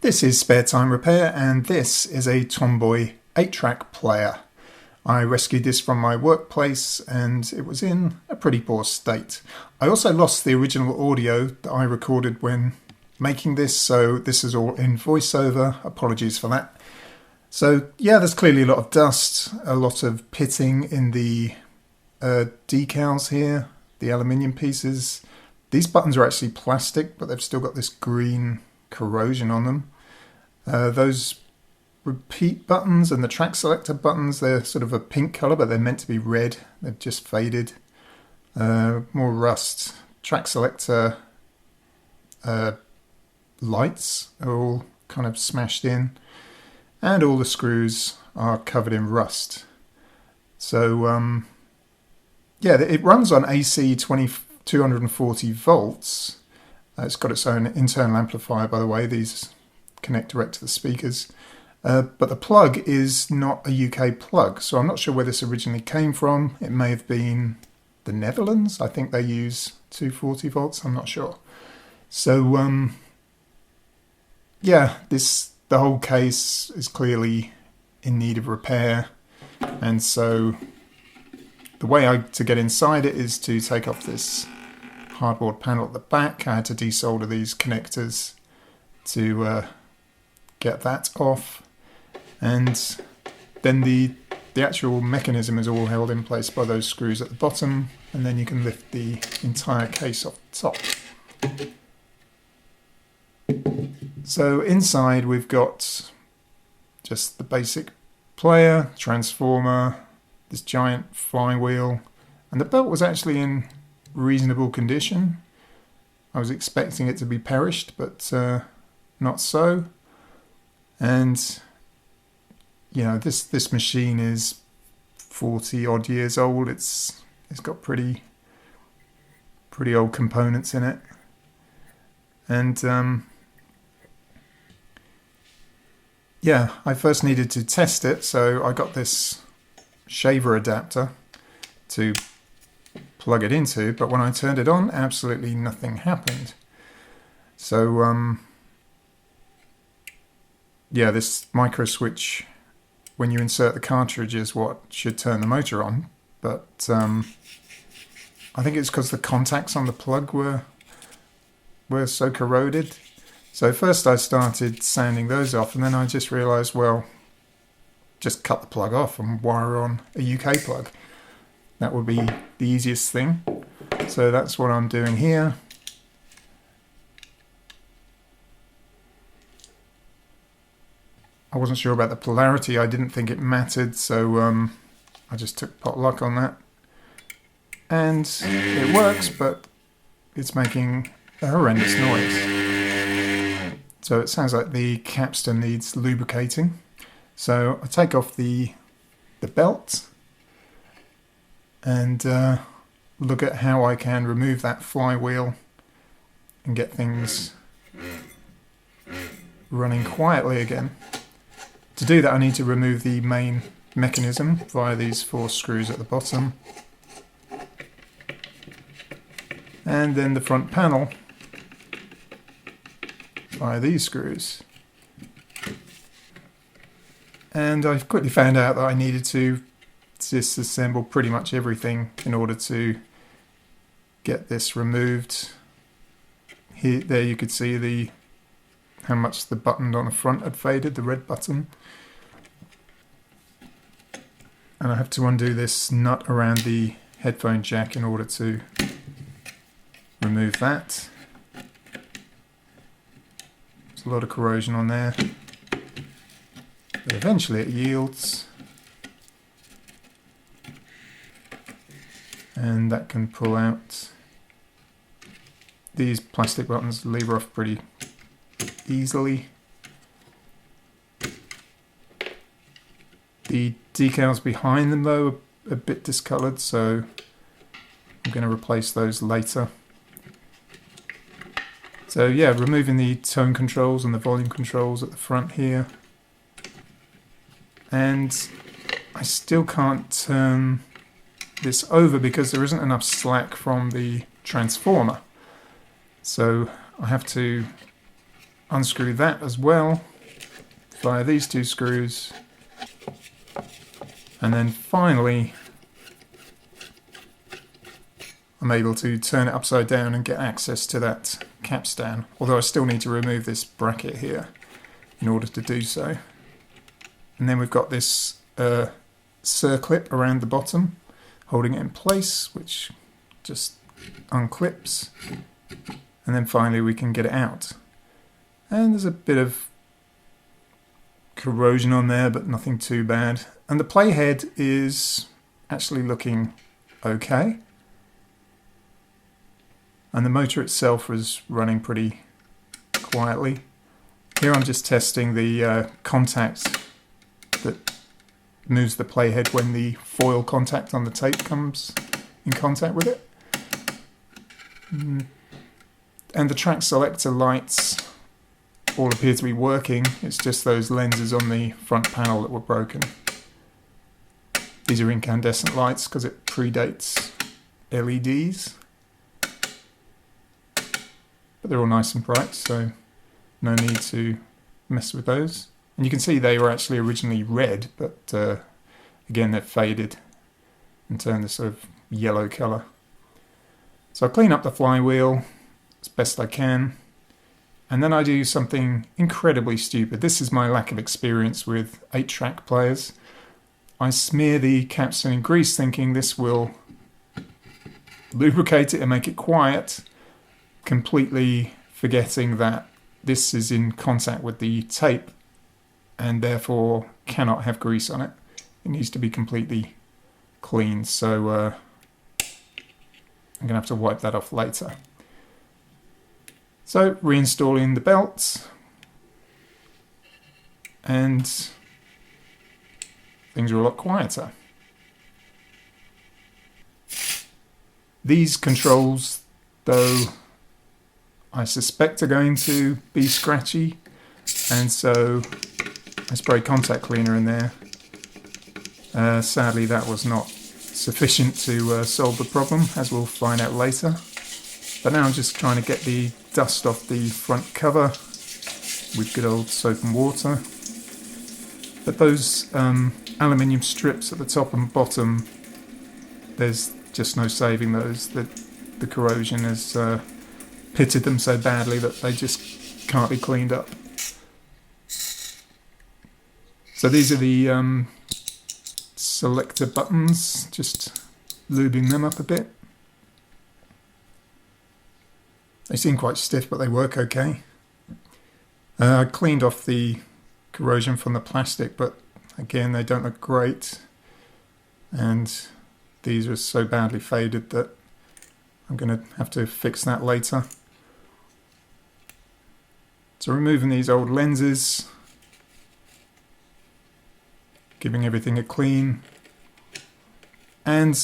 This is Spare Time Repair, and this is a Tomboy 8-track player. I rescued this from my workplace and it was in a pretty poor state. I also lost the original audio that I recorded when making this, so this is all in voiceover. Apologies for that. So yeah, there's clearly a lot of dust, a lot of pitting in the decals here, the aluminium pieces. These buttons are actually plastic, but they've still got this green corrosion on them. Those repeat buttons and the track selector buttons, they're sort of a pink colour, but they're meant to be red. They've just faded. More rust. Track selector lights are all kind of smashed in, and all the screws are covered in rust. So yeah, it runs on AC 240 volts. It's got its own internal amplifier, by the way. These connect direct to the speakers. But the plug is not a UK plug, so I'm not sure where this originally came from. It may have been the Netherlands. I think they use 240 volts, I'm not sure. So yeah, the whole case is clearly in need of repair, and so the way to get inside it is to take off this hardboard panel at the back. I had to desolder these connectors to get that off, and then the actual mechanism is all held in place by those screws at the bottom, and then you can lift the entire case off the top. So inside we've got just the basic player, transformer, this giant flywheel, and the belt was actually in reasonable condition. I was expecting it to be perished, but not so. And you know, this machine is 40 odd years old. It's got pretty old components in it, and yeah, I first needed to test it, so I got this shaver adapter to plug it into, but when I turned it on, absolutely nothing happened. So yeah, this micro switch, when you insert the cartridge, is what should turn the motor on, but I think it's because the contacts on the plug were so corroded. So first I started sanding those off, and then I just realised, well, just cut the plug off and wire on a UK plug. That would be the easiest thing. So that's what I'm doing here. I wasn't sure about the polarity. I didn't think it mattered, so I just took pot luck on that. And it works, but it's making a horrendous noise. So it sounds like the capstan needs lubricating. So I take off the belt and look at how I can remove that flywheel and get things running quietly again. To do that, I need to remove the main mechanism via these 4 screws at the bottom, and then the front panel via these screws. And I quickly found out that I needed to disassemble pretty much everything in order to get this removed. There you could see how much the button on the front had faded, the red button. And I have to undo this nut around the headphone jack in order to remove that. There's a lot of corrosion on there, but eventually it yields, and that can pull out. These plastic buttons lever off pretty easily. The decals behind them though are a bit discoloured, so I'm going to replace those later. So yeah, removing the tone controls and the volume controls at the front here. And I still can't turn this over because there isn't enough slack from the transformer. So I have to unscrew that as well via these two screws. And then finally, I'm able to turn it upside down and get access to that capstan, although I still need to remove this bracket here in order to do so. And then we've got this circlip around the bottom holding it in place, which just unclips, and then finally we can get it out. And there's a bit of corrosion on there, but nothing too bad. And the playhead is actually looking okay. And the motor itself is running pretty quietly. Here I'm just testing the contact that moves the playhead when the foil contact on the tape comes in contact with it. And the track selector lights all appear to be working. It's just those lenses on the front panel that were broken. These are incandescent lights because it predates LEDs. But they're all nice and bright, so no need to mess with those. And you can see they were actually originally red, but again they've faded and turned this sort of yellow colour. So I clean up the flywheel as best I can, and then I do something incredibly stupid. This is my lack of experience with 8-track players. I smear the capstan in grease thinking this will lubricate it and make it quiet, completely forgetting that this is in contact with the tape and therefore cannot have grease on it. It needs to be completely clean, so I'm going to have to wipe that off later. So reinstalling the belts, and things are a lot quieter. These controls, though, I suspect are going to be scratchy, and so I spray contact cleaner in there. Sadly, that was not sufficient to solve the problem, as we'll find out later. But now I'm just trying to get the dust off the front cover with good old soap and water. But those aluminium strips at the top and bottom, there's just no saving those. The corrosion has pitted them so badly that they just can't be cleaned up. So these are the selector buttons, just lubing them up a bit. They seem quite stiff, but they work okay. I cleaned off the corrosion from the plastic, but again they don't look great, and these are so badly faded that I'm going to have to fix that later. So removing these old lenses, giving everything a clean, and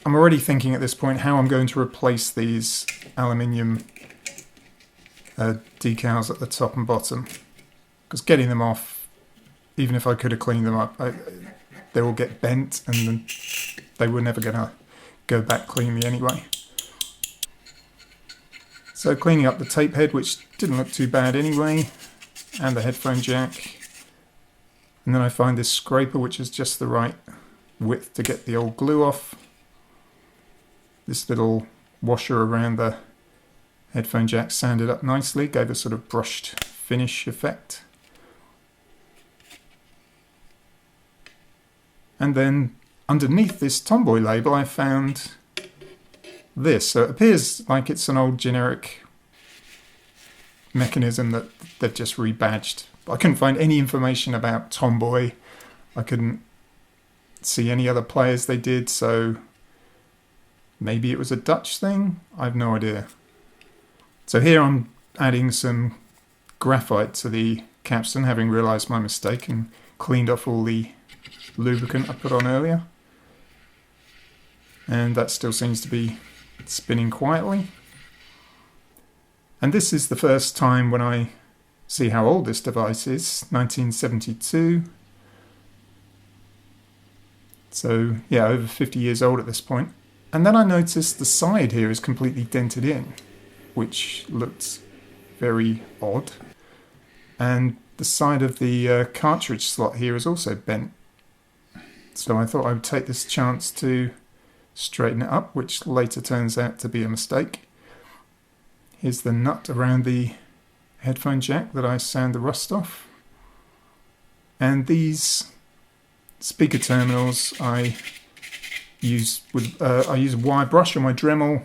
I'm already thinking at this point how I'm going to replace these aluminium decals at the top and bottom, because getting them off, even if I could have cleaned them up, they will get bent and they were never going to go back cleanly anyway. So cleaning up the tape head, which didn't look too bad anyway, and the headphone jack. And then I find this scraper, which is just the right width to get the old glue off. This little washer around the headphone jack sanded up nicely, gave a sort of brushed finish effect. And then underneath this Tomboy label I found this. So it appears like it's an old generic mechanism that they've just rebadged. I couldn't find any information about Tomboy. I couldn't see any other players they did, so maybe it was a Dutch thing? I have no idea. So here I'm adding some graphite to the capstan, having realised my mistake and cleaned off all the lubricant I put on earlier. And that still seems to be spinning quietly. And this is the first time when I see how old this device is, 1972. So yeah, over 50 years old at this point. And then I noticed the side here is completely dented in, which looked very odd. and the side of the cartridge slot here is also bent. So I thought I would take this chance to straighten it up, which later turns out to be a mistake. Here's the nut around the headphone jack that I sand the rust off. And these speaker terminals I use a wire brush on my Dremel,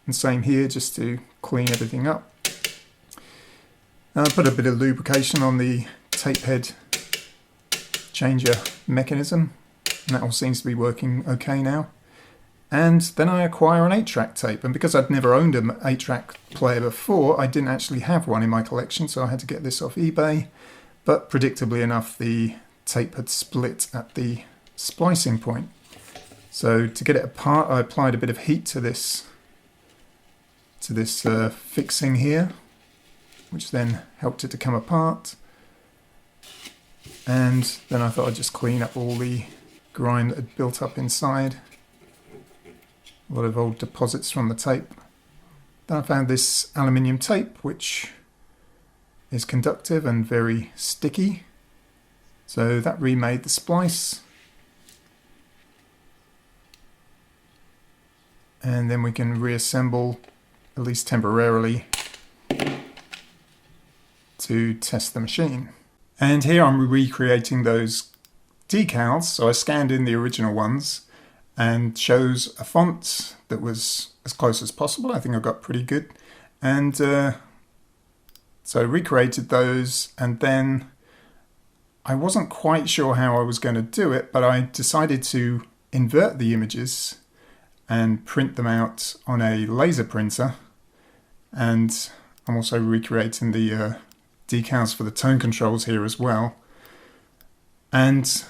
and same here, just to clean everything up. And I put a bit of lubrication on the tape head changer mechanism, and that all seems to be working okay now. And then I acquire an 8-track tape, and because I'd never owned an 8-track player before, I didn't actually have one in my collection, so I had to get this off eBay. But predictably enough, the tape had split at the splicing point. So to get it apart, I applied a bit of heat to this fixing here, which then helped it to come apart. And then I thought I'd just clean up all the grime that had built up inside. A lot of old deposits from the tape. Then I found this aluminium tape, which is conductive and very sticky. So that remade the splice. And then we can reassemble, at least temporarily, to test the machine. And here I'm recreating those decals. So I scanned in the original ones and chose a font that was as close as possible. I think I got pretty good. And so I recreated those, and then I wasn't quite sure how I was going to do it, but I decided to invert the images and print them out on a laser printer. And I'm also recreating the decals for the tone controls here as well. And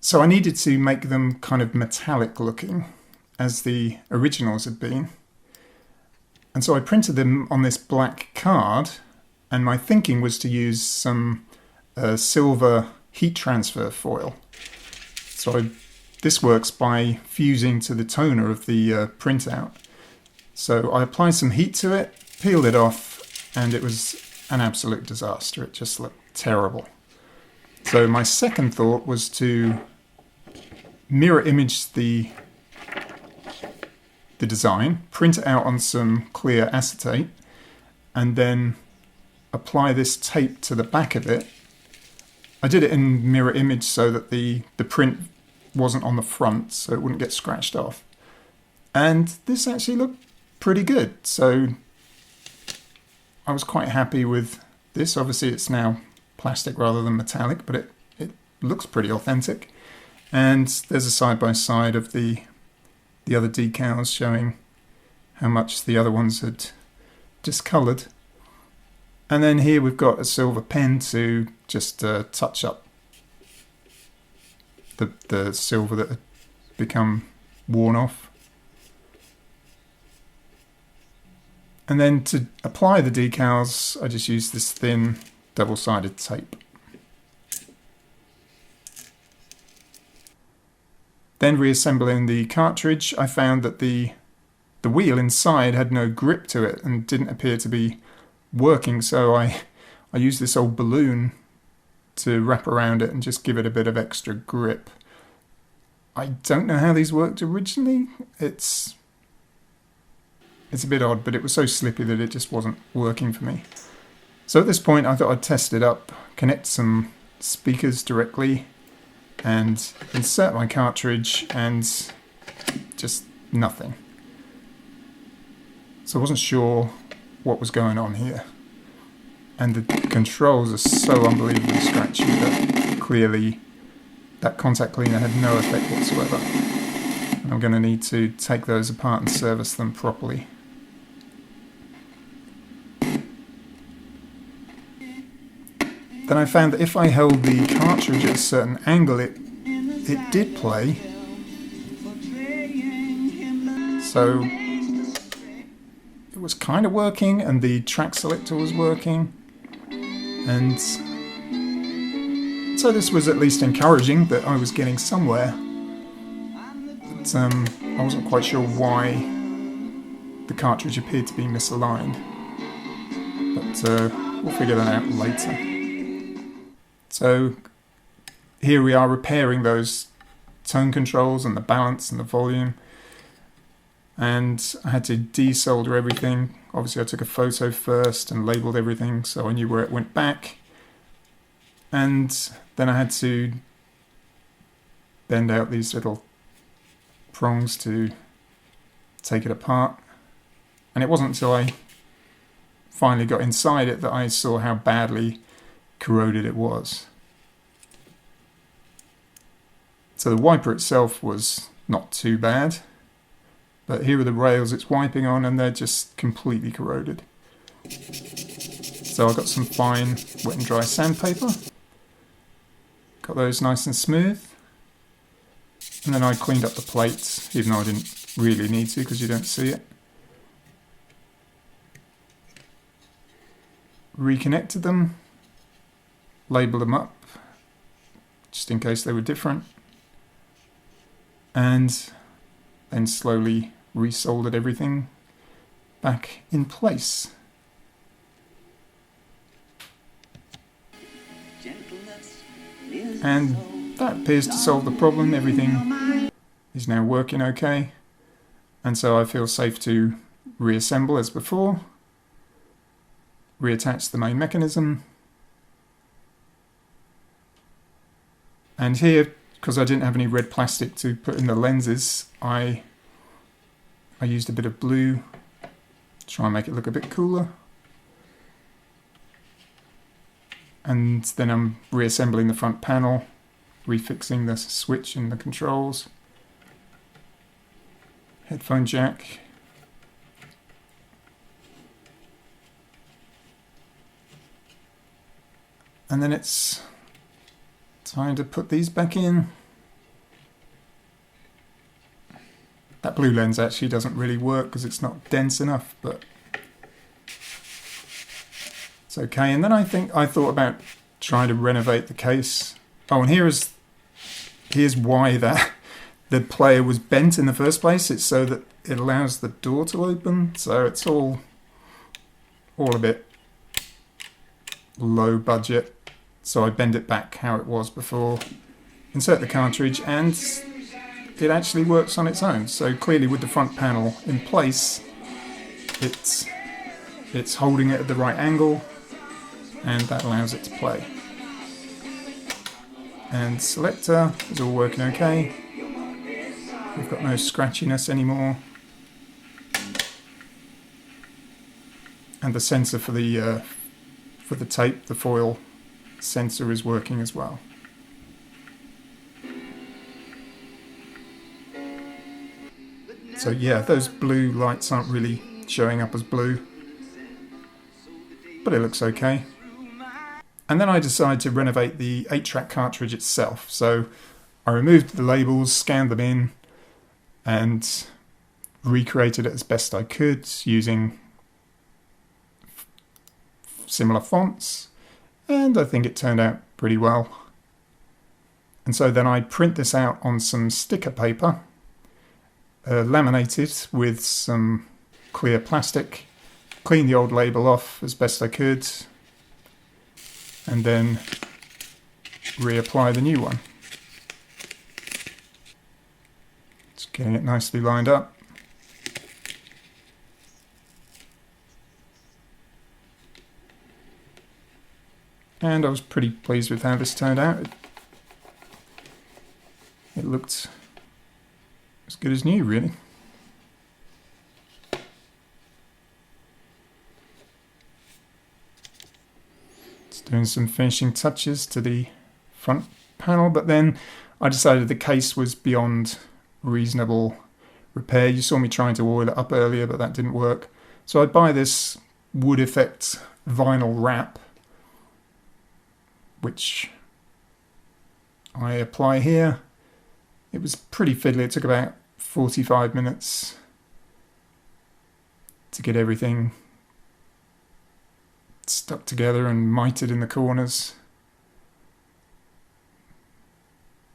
so I needed to make them kind of metallic looking, as the originals had been. And so I printed them on this black card, and my thinking was to use some silver heat transfer foil. So this works by fusing to the toner of the printout. So I applied some heat to it, peeled it off, and it was an absolute disaster. It just looked terrible. So my second thought was to mirror image the design, print it out on some clear acetate, and then apply this tape to the back of it. I did it in mirror image so that the print wasn't on the front, so it wouldn't get scratched off. And this actually looked pretty good, so I was quite happy with this. Obviously it's now plastic rather than metallic, but it looks pretty authentic. And there's a side-by-side of the other decals showing how much the other ones had discoloured. And then here we've got a silver pen to just touch up the silver that had become worn off. And then to apply the decals, I just used this thin double-sided tape. Then reassembling the cartridge, I found that the wheel inside had no grip to it and didn't appear to be working, so I used this old balloon to wrap around it and just give it a bit of extra grip. I don't know how these worked originally. It's a bit odd, but it was so slippy that it just wasn't working for me. So at this point I thought I'd test it up, connect some speakers directly, and insert my cartridge, and just nothing. So I wasn't sure what was going on here. And the controls are so unbelievably scratchy that clearly that contact cleaner had no effect whatsoever. And I'm going to need to take those apart and service them properly. Then I found that if I held the cartridge at a certain angle, it did play. So it was kind of working, and the track selector was working. And so this was at least encouraging that I was getting somewhere. But I wasn't quite sure why the cartridge appeared to be misaligned. But we'll figure that out later. So here we are repairing those tone controls and the balance and the volume. And I had to desolder everything. Obviously I took a photo first and labelled everything so I knew where it went back. And then I had to bend out these little prongs to take it apart. And it wasn't until I finally got inside it that I saw how badly corroded it was. So the wiper itself was not too bad. But here are the rails it's wiping on and they're just completely corroded. So I got some fine wet and dry sandpaper. Got those nice and smooth. And then I cleaned up the plates, even though I didn't really need to because you don't see it. Reconnected them. Labelled them up, just in case they were different. And then slowly resoldered everything back in place. And that appears to solve the problem. Everything is now working okay. And so I feel safe to reassemble as before. Reattach the main mechanism. And here, because I didn't have any red plastic to put in the lenses, I used a bit of blue to try and make it look a bit cooler. And then I'm reassembling the front panel, refixing the switch and the controls. Headphone jack. And then it's time to put these back in. That blue lens actually doesn't really work because it's not dense enough, but it's okay. And then I thought about trying to renovate the case. Oh, and here's why the player was bent in the first place. It's so that it allows the door to open. So it's all a bit low budget. So I bend it back how it was before, insert the cartridge, and it actually works on its own. So clearly with the front panel in place, it's holding it at the right angle, and that allows it to play. And selector is all working okay. We've got no scratchiness anymore. And the sensor for the tape, the foil sensor, is working as well. So yeah, those blue lights aren't really showing up as blue, but it looks okay. And then I decided to renovate the 8-track cartridge itself. So I removed the labels, scanned them in, and recreated it as best I could using similar fonts, and I think it turned out pretty well. And so then I print this out on some sticker paper, laminated with some clear plastic, clean the old label off as best I could, and then reapply the new one. Just getting it nicely lined up. And I was pretty pleased with how this turned out. It looked as good as new, really. Just doing some finishing touches to the front panel, but then I decided the case was beyond reasonable repair. You saw me trying to oil it up earlier, but that didn't work. So I'd buy this wood effect vinyl wrap, which I apply here. It was pretty fiddly. It took about 45 minutes to get everything stuck together and mited in the corners.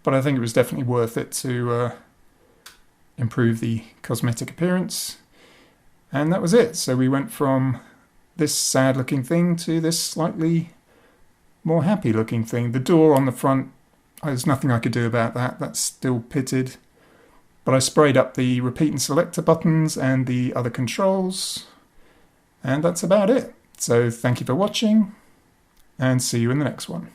But I think it was definitely worth it to improve the cosmetic appearance. And that was it. So we went from this sad looking thing to this slightly more happy looking thing. The door on the front, there's nothing I could do about that. That's still pitted. But I sprayed up the repeat and selector buttons and the other controls. And that's about it. So thank you for watching, and see you in the next one.